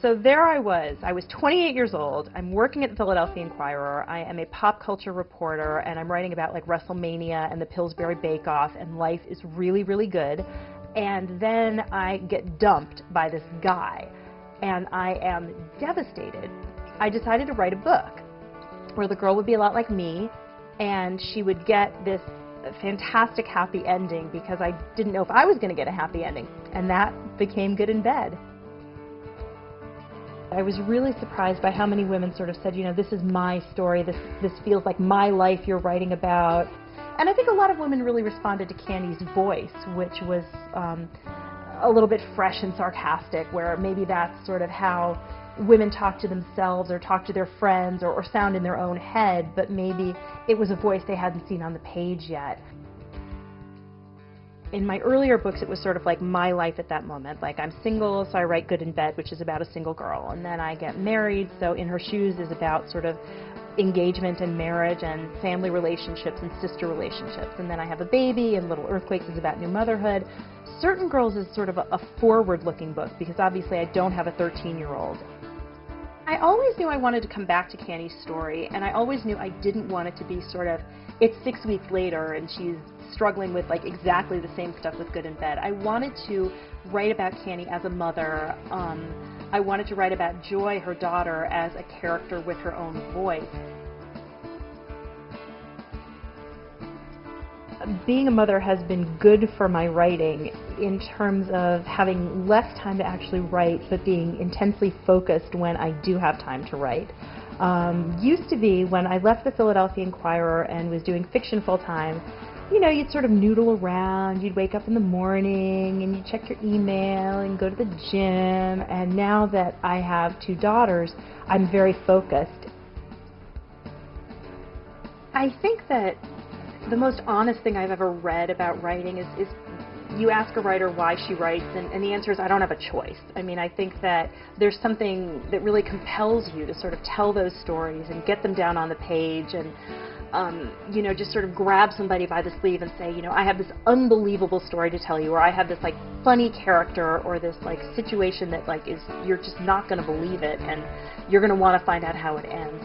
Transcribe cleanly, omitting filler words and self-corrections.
So there I was 28 years old, I'm working at the Philadelphia Inquirer, I am a pop culture reporter, and I'm writing about like WrestleMania and the Pillsbury Bake Off, and life is really, really good. And then I get dumped by this guy, and I am devastated. I decided to write a book where the girl would be a lot like me, and she would get this fantastic happy ending because I didn't know if I was going to get a happy ending, and that became Good in Bed. I was really surprised by how many women sort of said, you know, this is my story, this feels like my life you're writing about. And I think a lot of women really responded to Candy's voice, which was a little bit fresh and sarcastic, where maybe that's sort of how women talk to themselves or talk to their friends or sound in their own head, but maybe it was a voice they hadn't seen on the page yet. In my earlier books, it was sort of like my life at that moment. Like, I'm single, so I write Good in Bed, which is about a single girl. And then I get married, so In Her Shoes is about sort of engagement and marriage and family relationships and sister relationships. And then I have a baby, and Little Earthquakes is about new motherhood. Certain Girls is sort of a forward-looking book, because obviously I don't have a 13-year-old. I always knew I wanted to come back to Candy's story, and I always knew I didn't want it to be sort of, it's 6 weeks later and she's struggling with like exactly the same stuff with Good in Bed. I wanted to write about Candy as a mother. I wanted to write about Joy, her daughter, as a character with her own voice. Being a mother has been good for my writing in terms of having less time to actually write, but being intensely focused when I do have time to write. Used to be, when I left the Philadelphia Inquirer and was doing fiction full-time, you know, you'd sort of noodle around, you'd wake up in the morning and you'd check your email and go to the gym, and now that I have 2 daughters, I'm very focused. I think that the most honest thing I've ever read about writing is you ask a writer why she writes, and the answer is I don't have a choice. I mean, I think that there's something that really compels you to sort of tell those stories and get them down on the page and you know, just sort of grab somebody by the sleeve and say, you know, I have this unbelievable story to tell you, or I have this like funny character, or this like situation that like is, you're just not going to believe it, and you're going to want to find out how it ends.